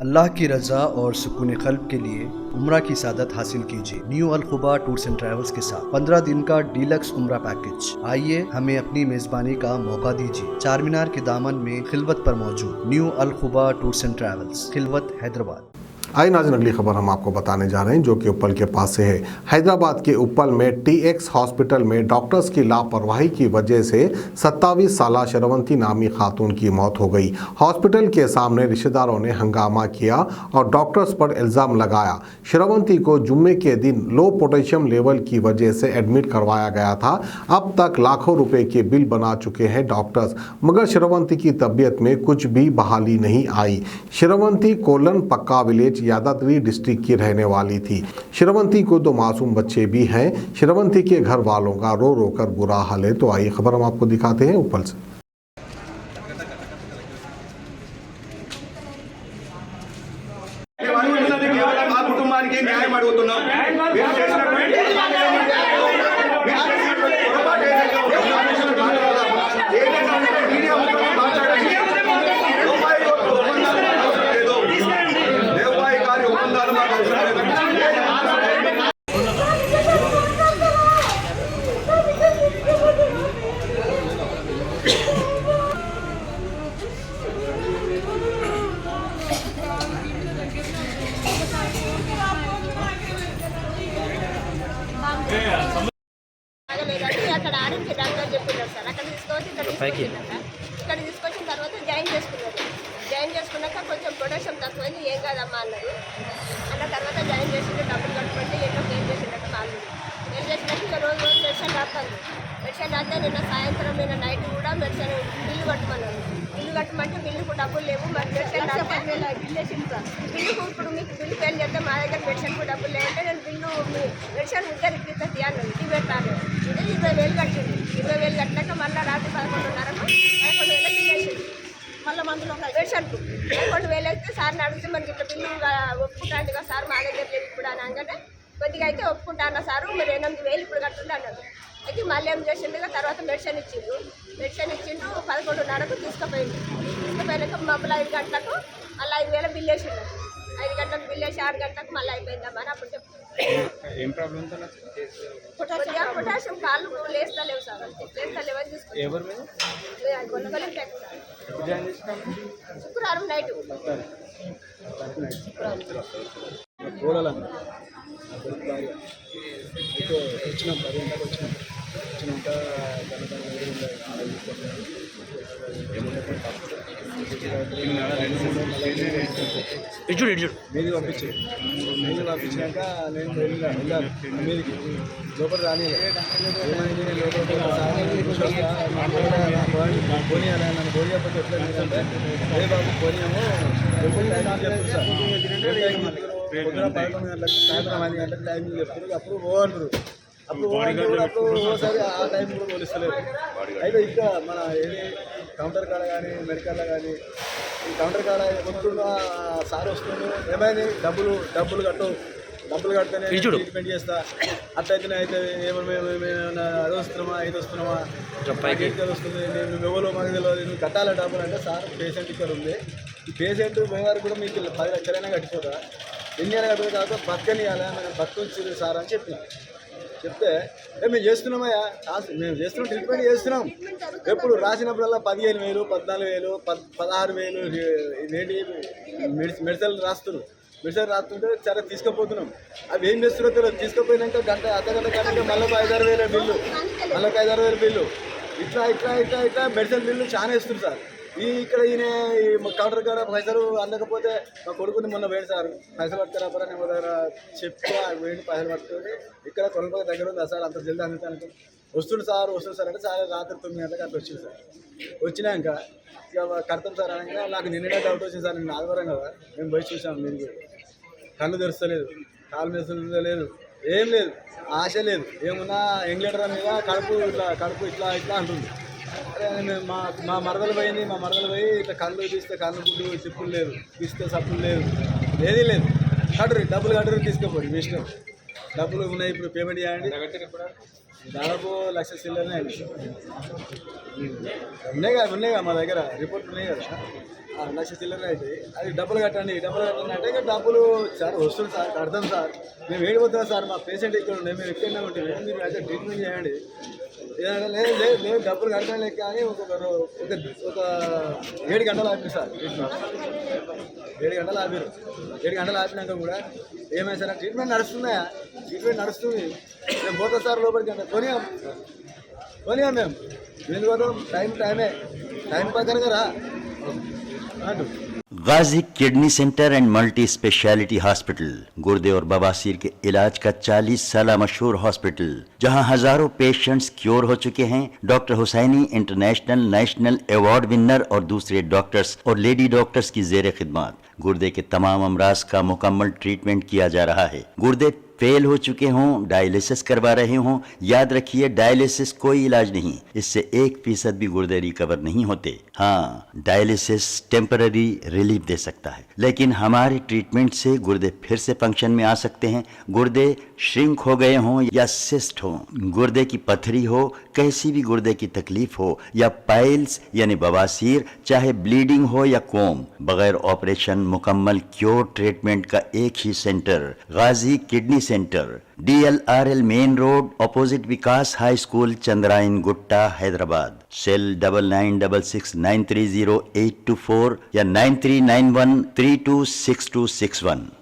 अल्लाह की रज़ा और सुकून क़ल्ब के लिए उम्रा की सादत हासिल कीजिए New Al Khuba tours and Travels के साथ 15 दिन का डीलक्स उम्रा पैकेज। आइए हमें अपनी मेज़बानी का मौका दीजिए। चार मीनार के दामन में खिलवत पर मौजूद new Al Khuba tours and travels, Khilwat, Hyderabad. आई नाज़रीन, अगली खबर हम आपको बताने जा रहे हैं जो कि उप्पल के पास से है। हैदराबाद के उप्पल में TX हॉस्पिटल में डॉक्टर्स की लापरवाही की वजह से 27 साला शरवंती नामी खातून की मौत हो गई। हॉस्पिटल के सामने रिश्तेदारों ने हंगामा किया और डॉक्टर्स पर इल्ज़ाम लगाया। शरवंती को जुम्मे के दिन लो पोटेशियम लेवल की वजह से एडमिट करवाया गया था। अब तक लाखों रुपए के बिल बना चुके हैं डॉक्टर्स, मगर शरवंती की तबीयत में कुछ भी बहाली नहीं आई। शरवंती कोलन पक्का विलेज यादाद्री डिस्ट्रिक्ट की रहने वाली थी। शरवंती को 2 मासूम बच्चे भी हैं। शरवंती के घर वालों का रो रो कर बुरा हाल है। तो आइए खबर हम आपको दिखाते हैं उप्पल से। అక్కడ ఆర్ఎంపీ డాక్టర్ చెప్పినారు సార్. అక్కడ ఇక్కడ తీసుకొచ్చిన తర్వాత జాయిన్ చేసుకున్నాక కొంచెం ప్రొడక్షన్ తక్కువైంది, ఏం కాదమ్మా అన్నారు. అన్న తర్వాత జాయిన్ చేసింటే డబ్బులు కట్టుకుంటే ఎన్నో ఏం చేసిండట వాళ్ళు. ఏం చేసినట్టు ఇక రోజు మెడిసిన్ రాస్తాను. మెడిసిన్ రాస్తే నిన్న నైట్ కూడా మెడిసిన్ బిల్లు కట్టమన్నారు. బిల్లు కట్టమంటే బిల్లుకు డబ్బులు లేవు. మరి మెడిసిన్ బిల్లుకు ఇప్పుడు మీకు బిల్లు పే చేస్తే మా దగ్గర మెడిసిన్కు డబ్బులు లేదంటే నేను బిల్లు మెడిసిన్ ఇద్దరు ఇప్పిస్తుంది అన్నది. ఇది పెట్టాను. 20,000 కట్టింది. 20,000 కట్టినాక మళ్ళీ రాత్రి 11:30కు 11,000 బిల్లు వేసింది. మళ్ళీ మందులో మెడిసిన్కు 11,000 అయితే సార్ని అడిగితే మనకి ఇట్లా బిల్లు ఒప్పుకుంటాండి కదా సార్, మా దగ్గర లేదు ఇప్పుడు అని అనగానే కొద్దిగా అయితే ఒప్పుకుంటా అన్న సారు, మీరు 8,000 ఇప్పుడు కట్టుండి అన్నారు. అయితే మళ్ళీ ఏం చేసిండు, తర్వాత మెడిసిన్ ఇచ్చిండు. 11:30కు తీసుకుపోయినాక మమ్మల్ని 5 గంటలకు మళ్ళీ 5,000 బిల్లు వేసిండు. 5 గంటలకు బిల్లు వేసి 6 గంటలకు మళ్ళీ అయిపోయిందమ్మా అని అప్పుడు చెప్తాను. పొటాషియం కాళ్ళు లేస్తలేవు సార్, లేస్తలేవు అని చూసుకుంటాం. శుక్రవారం నైట్ మీది పంపించాక నేను వెళ్ళాను మీదికి లోపల రాని ఏమైంది. నేను పోనీయాలి నన్ను పోనీయకపోతే ఎట్లా అంటే అదే బాబు పోనీయాము చెప్తారు సార్. పొద్దున 11 గంటలకు సాయంత్రం 5 గంటలకు టైమింగ్ చెప్తారు. అప్పుడు పోంటారు. అప్పుడు ఓసారి ఆ టైం కూడా పోలిస్తలేదు. అయితే ఇంకా మన ఏది కౌంటర్ కాడ కానీ మెడికల్లో కానీ ఈ కౌంటర్ కాడ కొట్టున్న సార్ వస్తుంది. ఏమైంది డబ్బులు కడితేనే ట్రీట్మెంట్ చేస్తా, అట్లయితేనే అయితే ఏమైనా అది వస్తున్నామా ఇది వస్తున్నామా అది వస్తుంది, నేను ఎవరో మాకు తెలియదు, నువ్వు కట్టాలి డబ్బులు అంటే సార్ పేషెంట్ ఇక్కడ ఉంది, ఈ పేషెంట్ పోయేవారు కూడా మీకు 10 లక్షలైనా కట్టిపోతా, ఎన్ని అయినా కట్టుకో కాదు బతకనియాలి, బతుకొచ్చింది సార్ అని చెప్తే మేము చేస్తున్నామయ్యా, మేము చేస్తున్నాం, ట్రీట్మెంట్ చేస్తున్నాం. ఎప్పుడు రాసినప్పుడల్లా 15,000, 14,000, 16,000 నేటి మెడిసిన్ రాస్తున్నారు. మెడిసిన్ రాస్తుంటే సరే తీసుకుపోతున్నాం. అవి ఏం చేస్తున్నారో తెలియదు. తీసుకుపోయినాక అర్ధగంట గంటకి మళ్ళీ 5-6,000 బిల్లు, మళ్ళీ 5-6,000 బిల్లు, ఇట్లా మెడిసిన్ బిల్లు చాలా ఇస్తుంది సార్. ఇక్కడ ఈయన కౌంటర్ కాడ పైసలు అందకపోతే మా కొడుకుని మొన్న వేయండి సార్, పైసలు పట్టుకురాపరా నేను దగ్గర చెప్తే వేయండి, పైసలు పట్టుకొని ఇక్కడ కొనపక దగ్గర ఉంది సార్, అంత జల్దీ అందుతాను వస్తుంది సార్ అంటే సార్ రాత్రి 9 గంటలకు అట్లా వచ్చింది సార్. వచ్చినాక ఇక కడతాం సార్ అనగా నాకు నిన్ననే డౌట్ వచ్చింది సార్, నిన్న ఆదివారం కదా మేము పోయి చూసాం. మీరు కళ్ళు తెరుస్తలేదు, కాలు మెరుస్తలేదు, ఏం లేదు, ఆశ లేదు, ఏమున్నా ఎంగ్లీడర్ మీద కడుపు ఇట్లా అంటుంది. అరే మా మరదలు పోయింది, మా మరదలు పోయి ఇట్లా కళ్ళు తీస్తే కళ్ళు గుడ్డు చిప్పులు లేదు, తీస్తే సప్పులు లేదు, ఏదీ లేదు. డబ్బులు కట్టురు తీసుకుపోయి మీ ఇష్టం. డబ్బులు ఉన్నాయి, ఇప్పుడు పేమెంట్ చేయండి. దాదాపు 1,00,000 చిల్లరనే అయింది. ఉన్నాయి మా దగ్గర రిపోర్ట్ ఉన్నాయి కదా, 1,00,000 చిల్లరనే అవుతాయి. అది డబ్బులు కట్టండి అంటే ఇంకా డబ్బులు సార్ వస్తుంది సార్, కడతాం సార్, మేము ఏడిపోతున్నాం సార్, మా పేషెంట్ ఇక్కడ ఉండే, మేము ఎక్కడనే ఉంటాం, మీరు అయితే ట్రీట్మెంట్ చేయండి. లేదు లేదు డబ్బులు కడతాం లేక కానీ ఒక 7 గంటలు ఆపారు సార్ ట్రీట్మెంట్. 7 గంటలు ఆపారు. 7 గంటలు ఆపినాక కూడా ఏమైనా సార్ ట్రీట్మెంట్ నడుస్తుంది, మేము పోతాం సార్ లోపలికి అంటే కొనియాం మేము ఎందుకు పోతాం, టైం ప్రకారంగా రా అంటూ. Ghazi kidney centre and multi speciality hospital गुर्दे और बवासीर के इलाज का 40 साल मशहूर हॉस्पिटल, जहां हजारों पेशेंट्स क्योर हो चुके हैं। Doctor Husaini international national award winner और दूसरे डॉक्टर्स और लेडी डॉक्टर्स की जेर खिदमत गुर्दे के तमाम अमराज का मुकम्मल ट्रीटमेंट किया जा रहा है। गुर्दे फेल हो चुके हों, डायलिसिस करवा रहे हों, याद रखिए डायलिसिस कोई इलाज नहीं, इससे 1% भी गुर्दे रिकवर नहीं होते। हाँ, डायलिसिस टेम्पररी रिलीफ दे सकता है, लेकिन हमारे ट्रीटमेंट से गुर्दे फिर से फंक्शन में आ सकते हैं। गुर्दे श्रिंक हो गए हों या सिस्ट हो, गुर्दे की पथरी हो, कैसी भी गुर्दे की तकलीफ हो या पाइल्स यानी बवासीर, चाहे ब्लीडिंग हो या कोम, बगैर ऑपरेशन मुकम्मल क्योर ट्रीटमेंट का एक ही centre Ghazi kidney centre, DLRL main road opposite Vikas high school, Chandrayangutta, Hyderabad. Cell 9966930824 या 9391326261।